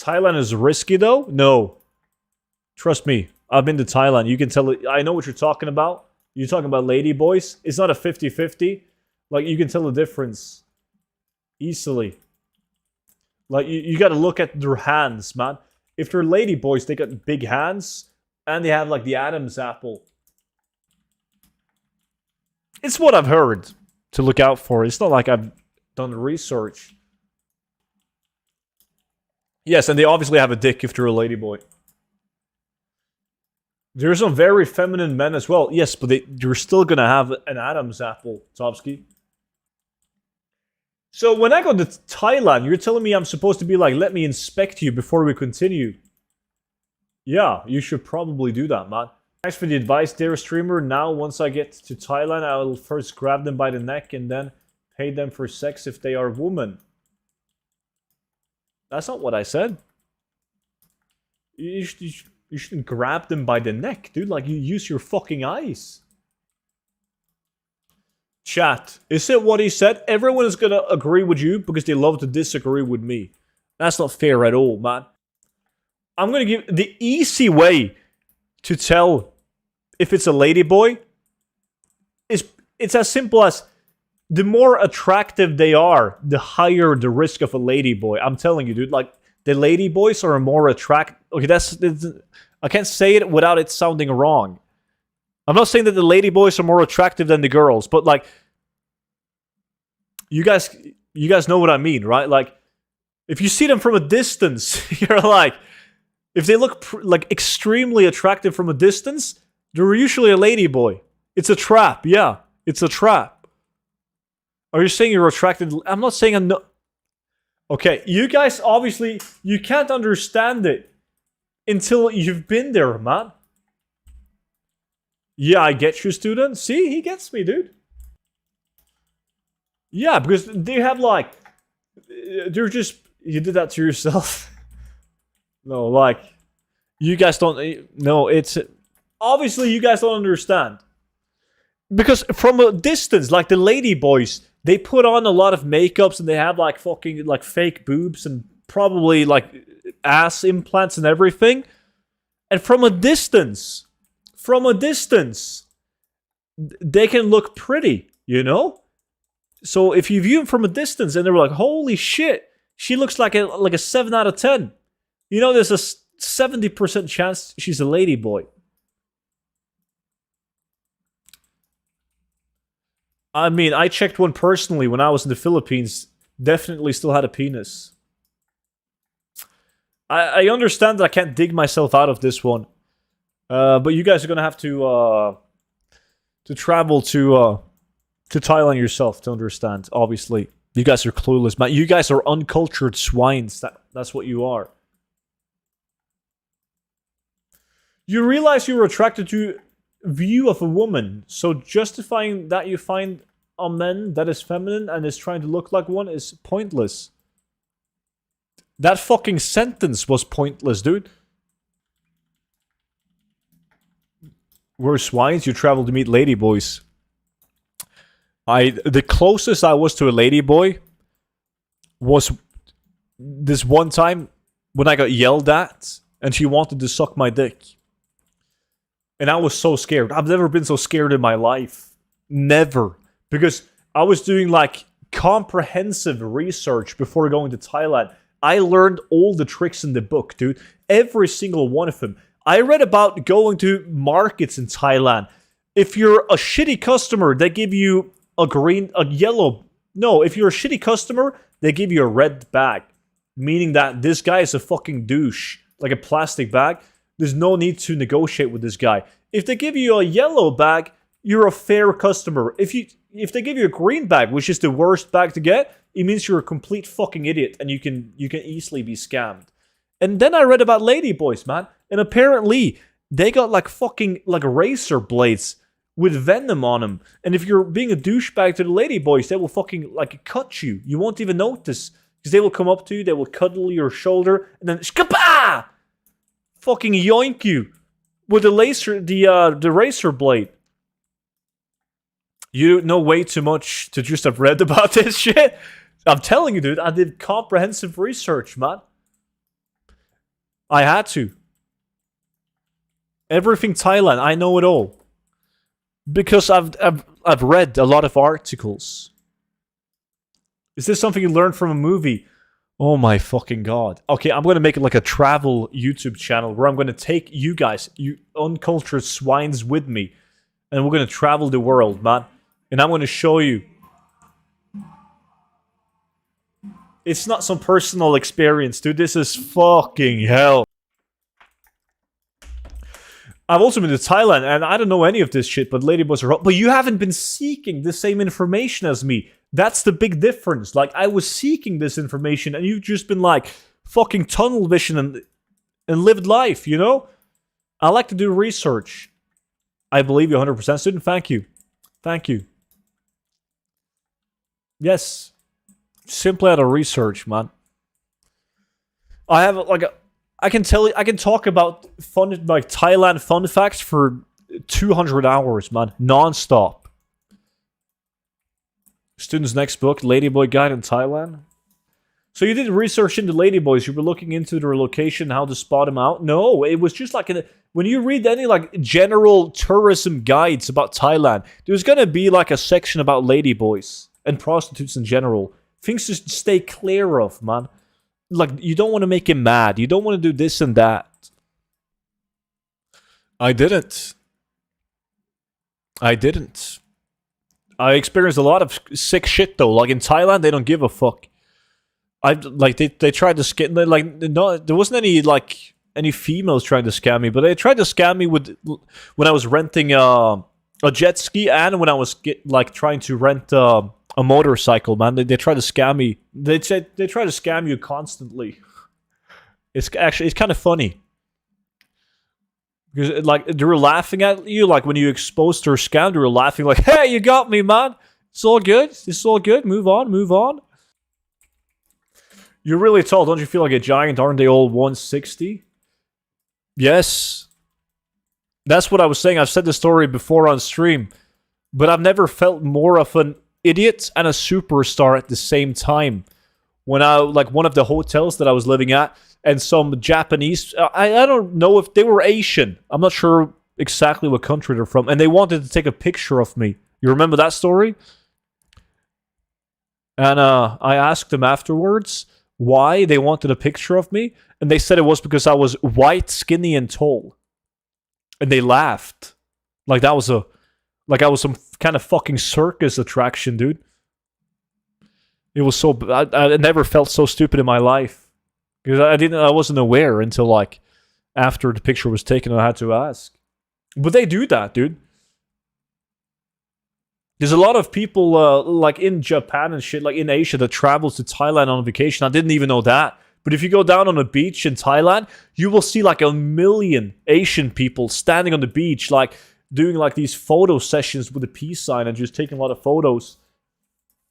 Thailand is risky though? No. Trust me. I've been to Thailand. You can tell. I know what you're talking about. You're talking about lady boys. It's not a 50-50. Like, you can tell the difference. Easily. Like, you gotta look at their hands, man. If they're lady boys, they got big hands. And they have, like, the Adam's apple. It's what I've heard to look out for. It's not like I've done research. Yes, and they obviously have a dick if they're a lady boy. There's some very feminine men as well. Yes, but you're still gonna have an Adam's apple, Topsky. So when I go to Thailand, you're telling me I'm supposed to be like, let me inspect you before we continue. Yeah, you should probably do that, man. Thanks for the advice, dear streamer. Now, once I get to Thailand, I will first grab them by the neck and then pay them for sex if they are women. That's not what I said. You shouldn't grab them by the neck, dude. Like, you use your fucking eyes. Chat, is it what he said? Everyone is gonna agree with you because they love to disagree with me. That's not fair at all, man. I'm gonna give the easy way to tell if it's a ladyboy. It's as simple as the more attractive they are, the higher the risk of a ladyboy. I'm telling you, dude. Like, the ladyboys are more attractive. Okay, I can't say it without it sounding wrong. I'm not saying that the ladyboys are more attractive than the girls, but like, you guys know what I mean, right? Like, if you see them from a distance, you're like, if they look like extremely attractive from a distance, they're usually a ladyboy. It's a trap, yeah, it's a trap. Are you saying you're attracted? I'm not saying I'm not. Okay, you guys obviously you can't understand it until you've been there, man. Yeah, I get you, student. See, he gets me, dude. Yeah, because they have like... They're just... You did that to yourself. No, like... You guys don't... No, it's... Obviously, you guys don't understand. Because from a distance, like the lady boys, they put on a lot of makeups and they have like fucking like fake boobs and probably like ass implants and everything. And from a distance, they can look pretty, you know? So if you view them from a distance and they're like, holy shit, she looks like a 7 out of 10. You know, there's a 70% chance she's a lady boy. I mean, I checked one personally when I was in the Philippines. Definitely still had a penis. I understand that I can't dig myself out of this one. But you guys are gonna have to travel to Thailand yourself to understand. Obviously, you guys are clueless, man. You guys are uncultured swines. That's what you are. You realize you were attracted to view of a woman, so justifying that you find a man that is feminine and is trying to look like one is pointless. That fucking sentence was pointless, dude. We're swines, you travel to meet ladyboys. The closest I was to a ladyboy was this one time when I got yelled at and she wanted to suck my dick. And I was so scared. I've never been so scared in my life. Never. Because I was doing like comprehensive research before going to Thailand. I learned all the tricks in the book, dude. Every single one of them. I read about going to markets in Thailand. If you're a shitty customer, they give you a yellow. No, if you're a shitty customer, they give you a red bag. Meaning that this guy is a fucking douche. Like a plastic bag. There's no need to negotiate with this guy. If they give you a yellow bag, you're a fair customer. If they give you a green bag, which is the worst bag to get, it means you're a complete fucking idiot and you can easily be scammed. And then I read about ladyboys, man. And apparently, they got like fucking like razor blades with venom on them. And if you're being a douchebag to the ladyboys, they will fucking like cut you. You won't even notice. Because they will come up to you, they will cuddle your shoulder, and then shkapa! Fucking yoink you with the razor blade. You know way too much to just have read about this shit. I'm telling you, dude, I did comprehensive research, man. I had to. Everything Thailand, I know it all. Because I've read a lot of articles. Is this something you learned from a movie? Oh my fucking god. Okay, I'm gonna make it like a travel YouTube channel where I'm gonna take you guys, you uncultured swines, with me. And we're gonna travel the world, man. And I'm gonna show you. It's not some personal experience, dude. This is fucking hell. I've also been to Thailand, and I don't know any of this shit, but ladyboys are hot. But you haven't been seeking the same information as me. That's the big difference. Like, I was seeking this information, and you've just been like, fucking tunnel vision and lived life, you know? I like to do research. I believe you 100%, student. Thank you. Thank you. Yes. Simply out of research, man. I have, like, I can talk about fun, like, Thailand fun facts for 200 hours, man. Non-stop. Student's next book, Ladyboy Guide in Thailand. So you did research into ladyboys. You were looking into their location, how to spot them out. No, it was just like when you read any like general tourism guides about Thailand, there's gonna be like a section about ladyboys and prostitutes in general. Things to stay clear of, man. Like, you don't want to make him mad. You don't want to do this and that. I didn't. I experienced a lot of sick shit though. Like in Thailand, they don't give a fuck. They tried to scam, like, no, there wasn't any females trying to scam me, but they tried to scam me when I was renting a jet ski and when I was trying to rent a motorcycle, man. They try to scam me. They try to scam you constantly. It's kind of funny. Because, like, they were laughing at you, like, when you exposed their scam, they were laughing like, hey, you got me, man. It's all good. It's all good. Move on. You're really tall. Don't you feel like a giant? Aren't they all 160? Yes. That's what I was saying. I've said the story before on stream. But I've never felt more of an idiot and a superstar at the same time. When one of the hotels that I was living at, and some Japanese, I don't know if they were Asian. I'm not sure exactly what country they're from. And they wanted to take a picture of me. You remember that story? And I asked them afterwards why they wanted a picture of me. And they said it was because I was white, skinny, and tall. And they laughed. Like I was some kind of fucking circus attraction, dude. It was so... I never felt so stupid in my life. Because I wasn't aware until, like, after the picture was taken, I had to ask. But they do that, dude. There's a lot of people, like, in Japan and shit, like, in Asia, that travels to Thailand on vacation. I didn't even know that. But if you go down on a beach in Thailand, you will see, like, 1 million Asian people standing on the beach, like, doing, like, these photo sessions with a peace sign and just taking a lot of photos.